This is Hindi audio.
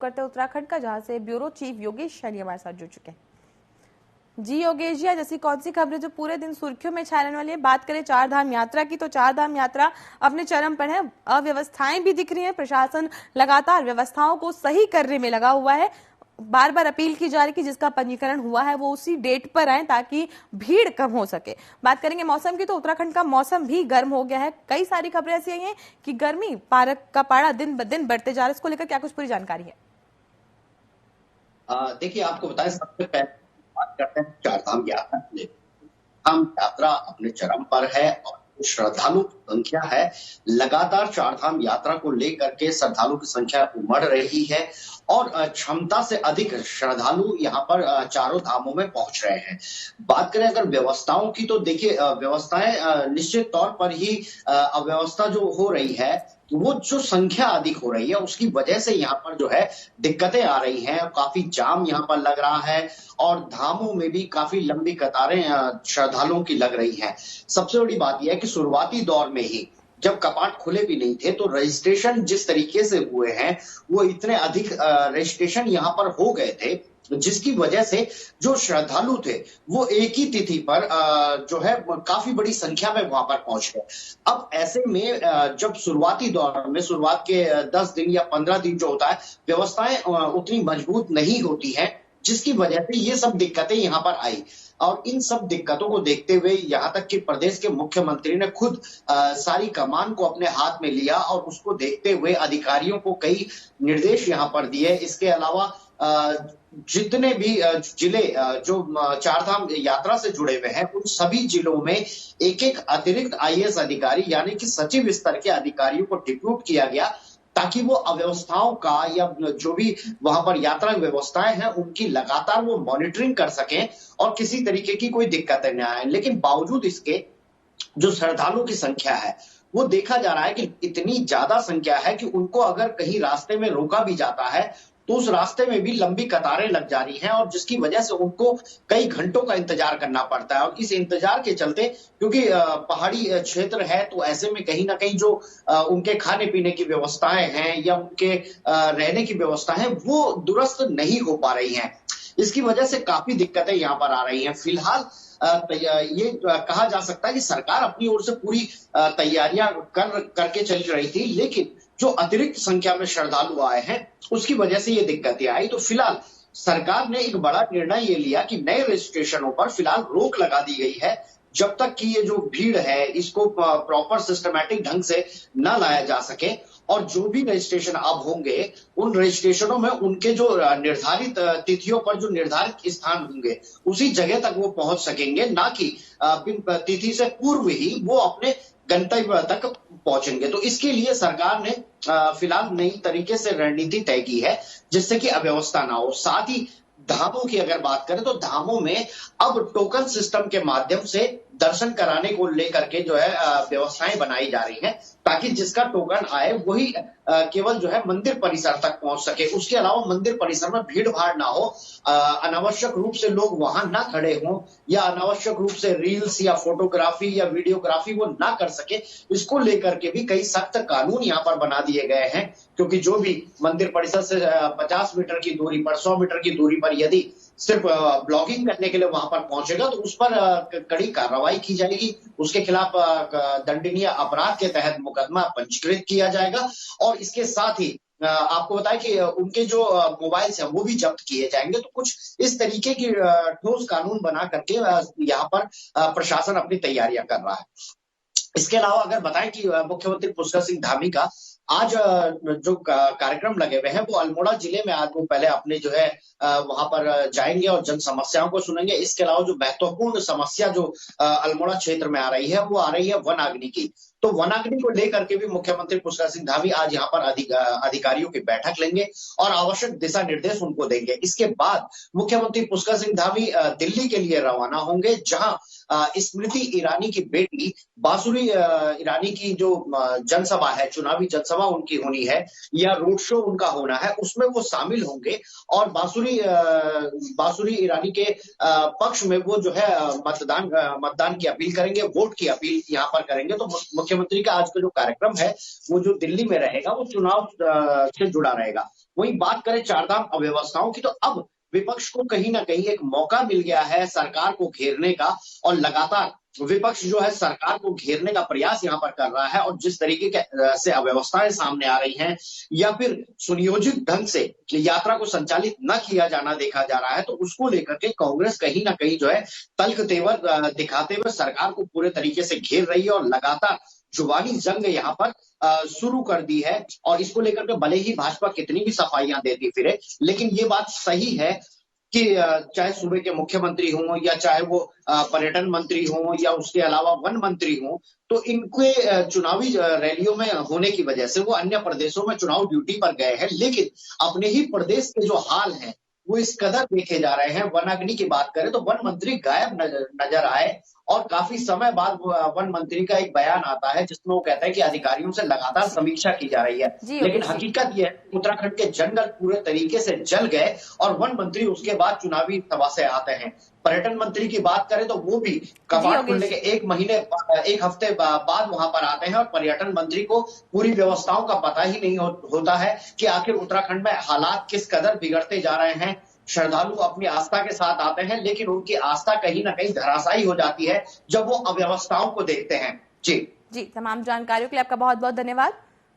करते उत्तराखंड का, जहां से ब्यूरो चीफ योगेश शैनी हमारे साथ जुड़ चुके हैं। जी योगेश जी, आज ऐसी कौन सी खबरें जो पूरे दिन सुर्खियों में छाने वाली है? बात करें चार धाम यात्रा की, तो चार धाम यात्रा अपने चरम पर है। अव्यवस्थाएं भी दिख रही हैं, प्रशासन लगातार व्यवस्थाओं को सही करने में लगा हुआ है। बार बार अपील की जा रही कि जिसका पंजीकरण हुआ है वो उसी डेट पर आए ताकि भीड़ कम हो सके। बात करेंगे मौसम की, तो उत्तराखंड का मौसम भी गर्म हो गया है। कई सारी खबरें ऐसी आई हैं कि गर्मी पारक का पारा दिन ब दिन बढ़ते जा रहा है। इसको लेकर क्या कुछ पूरी जानकारी है? देखिए, आपको बताएं, सबसे पहले बात करते हैं चारधाम यात्रा की। चारधाम यात्रा अपने चरम पर है और जो श्रद्धालु की संख्या है, लगातार चारधाम यात्रा को लेकर के श्रद्धालु की संख्या उमड़ रही है और क्षमता से अधिक श्रद्धालु यहाँ पर चारों धामों में पहुंच रहे हैं। बात करें अगर व्यवस्थाओं की, तो देखिए व्यवस्थाएं निश्चित तौर पर ही अव्यवस्था जो हो रही है, वो जो संख्या अधिक हो रही है उसकी वजह से यहाँ पर जो है दिक्कतें आ रही हैं। काफी जाम यहाँ पर लग रहा है और धामों में भी काफी लंबी कतारें श्रद्धालुओं की लग रही हैं। सबसे बड़ी बात यह है कि शुरुआती दौर में ही जब कपाट खुले भी नहीं थे, तो रजिस्ट्रेशन जिस तरीके से हुए हैं, वो इतने अधिक रजिस्ट्रेशन यहाँ पर हो गए थे, जिसकी वजह से जो श्रद्धालु थे वो एक ही तिथि पर जो है काफी बड़ी संख्या में वहां पर पहुंच गए। अब ऐसे में जब शुरुआती दौर में, शुरुआत के 10 दिन या 15 दिन जो होता है, व्यवस्थाएं उतनी मजबूत नहीं होती हैं, जिसकी वजह से ये सब दिक्कतें यहाँ पर आई। और इन सब दिक्कतों को देखते हुए यहाँ तक कि प्रदेश के मुख्यमंत्री ने खुद सारी कमान को अपने हाथ में लिया और उसको देखते हुए अधिकारियों को कई निर्देश यहाँ पर दिए। इसके अलावा जितने भी जिले जो चारधाम यात्रा से जुड़े हुए हैं, उन सभी जिलों में एक एक अतिरिक्त आईएएस अधिकारी यानी कि सचिव स्तर के अधिकारियों को डिप्यूट किया गया, ताकि वो अव्यवस्थाओं का या जो भी वहां पर यात्रा व्यवस्थाएं हैं उनकी लगातार वो मॉनिटरिंग कर सकें और किसी तरीके की कोई दिक्कतें न आए। लेकिन बावजूद इसके जो श्रद्धालुओं की संख्या है, वो देखा जा रहा है कि इतनी ज्यादा संख्या है कि उनको अगर कहीं रास्ते में रोका भी जाता है, तो उस रास्ते में भी लंबी कतारें लग जा रही हैं और जिसकी वजह से उनको कई घंटों का इंतजार करना पड़ता है। और इस इंतजार के चलते, क्योंकि पहाड़ी क्षेत्र है, तो ऐसे में कहीं ना कहीं जो उनके खाने पीने की व्यवस्थाएं हैं या उनके रहने की व्यवस्था है, वो दुरुस्त नहीं हो पा रही हैं। इसकी वजह से काफी दिक्कतें यहाँ पर आ रही हैं। फिलहाल ये कहा जा सकता है कि सरकार अपनी ओर से पूरी तैयारियां करके चल रही थी, लेकिन जो अतिरिक्त संख्या में श्रद्धालु आए हैं उसकी वजह से ये दिक्कतें आई। तो फिलहाल सरकार ने एक बड़ा निर्णय ये लिया कि नए रजिस्ट्रेशनों पर फिलहाल रोक लगा दी गई है, जब तक कि ये जो भीड़ है इसको प्रॉपर सिस्टमैटिक ढंग से न लाया जा सके। और जो भी रजिस्ट्रेशन अब होंगे, उन रजिस्ट्रेशनों में उनके जो निर्धारित तिथियों पर जो निर्धारित स्थान होंगे, उसी जगह तक वो पहुंच सकेंगे, ना कि तिथि से पूर्व ही वो अपने गंतव्य तक पहुंचेंगे। तो इसके लिए सरकार ने फिलहाल नई तरीके से रणनीति तय की है, जिससे कि अव्यवस्था ना हो। साथ ही धामों की अगर बात करें, तो धामों में अब टोकन सिस्टम के माध्यम से दर्शन कराने को लेकर के जो है व्यवस्थाएं बनाई जा रही हैं, ताकि जिसका टोकन आए वही केवल जो है मंदिर परिसर तक पहुंच सके। उसके अलावा मंदिर परिसर में भीड़ भाड़ ना हो, अनावश्यक रूप से लोग वहां ना खड़े हों या अनावश्यक रूप से रील्स या फोटोग्राफी या वीडियोग्राफी वो ना कर सके। इसको लेकर के भी कई सख्त कानून यहाँ पर बना दिए गए हैं, क्योंकि जो भी मंदिर परिसर से 50 मीटर की दूरी पर, 100 मीटर की दूरी पर यदि सिर्फ ब्लॉगिंग करने के लिए वहां पर पहुंचेगा, तो उस पर कड़ी कार्रवाई की जाएगी। उसके खिलाफ दंडनीय अपराध के तहत मुकदमा पंजीकृत किया जाएगा। और इसके साथ ही आपको बताएं कि उनके जो मोबाइल्स हैं वो भी जब्त किए जाएंगे। तो कुछ इस तरीके की ठोस कानून बना करके यहाँ पर प्रशासन अपनी तैयारियां कर रहा है। इसके अलावा अगर बताएं कि मुख्यमंत्री पुष्कर सिंह धामी का आज जो कार्यक्रम लगे हुए हैं, वो अल्मोड़ा जिले में आज वो पहले अपने जो है वहां पर जाएंगे और जन समस्याओं को सुनेंगे। इसके अलावा जो महत्वपूर्ण समस्या जो अल्मोड़ा क्षेत्र में आ रही है, वो आ रही है वनाग्नि की। तो वनाग्नि को लेकर के भी मुख्यमंत्री पुष्कर सिंह धामी आज यहाँ पर अधिकारियों की बैठक लेंगे और आवश्यक दिशा निर्देश उनको देंगे। इसके बाद मुख्यमंत्री पुष्कर सिंह धामी दिल्ली के लिए रवाना होंगे, जहां स्मृति ईरानी की बेटी बांसुरी ईरानी की जो जनसभा है, चुनावी जनसभा उनकी होनी है या रोड शो उनका होना है, उसमें वो शामिल होंगे और बांसुरी ईरानी के पक्ष में वो जो है मतदान की अपील करेंगे, वोट की अपील यहाँ पर करेंगे। तो मुख्यमंत्री का आज का जो कार्यक्रम है, वो जो दिल्ली में रहेगा, वो चुनाव से जुड़ा रहेगा। वहीं बात करें चारधाम अव्यवस्थाओं की, तो अब विपक्ष को कहीं ना कहीं एक मौका मिल गया है सरकार को घेरने का, और लगातार विपक्ष जो है सरकार को घेरने का प्रयास यहां पर कर रहा है। और जिस तरीके के से अव्यवस्थाएं सामने आ रही हैं, या फिर सुनियोजित ढंग से यात्रा को संचालित न किया जाना देखा जा रहा है, तो उसको लेकर के कांग्रेस कहीं ना कहीं जो है तल्ख तेवर दिखाते हुए सरकार को पूरे तरीके से घेर रही है, और लगातार जुबानी जंग यहाँ पर शुरू कर दी है। और इसको लेकर के भले ही भाजपा कितनी भी सफाइयां देती फिरे, लेकिन ये बात सही है कि चाहे सूबे के मुख्यमंत्री हों, या चाहे वो पर्यटन मंत्री हों, या उसके अलावा वन मंत्री हों, तो इनके चुनावी रैलियों में होने की वजह से वो अन्य प्रदेशों में चुनाव ड्यूटी पर गए हैं, लेकिन अपने ही प्रदेश के जो हाल हैं वो इस कदर देखे जा रहे हैं। वन अग्नि की बात करें तो वन मंत्री गायब नजर आए, और काफी समय बाद वन मंत्री का एक बयान आता है जिसमें वो कहता है कि अधिकारियों से लगातार समीक्षा की जा रही है, लेकिन हकीकत यह है उत्तराखंड के जंगल पूरे तरीके से जल गए, और वन मंत्री उसके बाद चुनावी सभा से आते हैं। पर्यटन मंत्री की बात करें तो वो भी कपाट खुलने के एक हफ्ते बाद वहां पर आते हैं, और पर्यटन मंत्री को पूरी व्यवस्थाओं का पता ही नहीं होता है कि आखिर उत्तराखंड में हालात किस कदर बिगड़ते जा रहे हैं। श्रद्धालु अपनी आस्था के साथ आते हैं, लेकिन उनकी आस्था कहीं ना कहीं धराशायी हो जाती है जब वो अव्यवस्थाओं को देखते हैं। जी तमाम जानकारियों के लिए आपका बहुत बहुत धन्यवाद।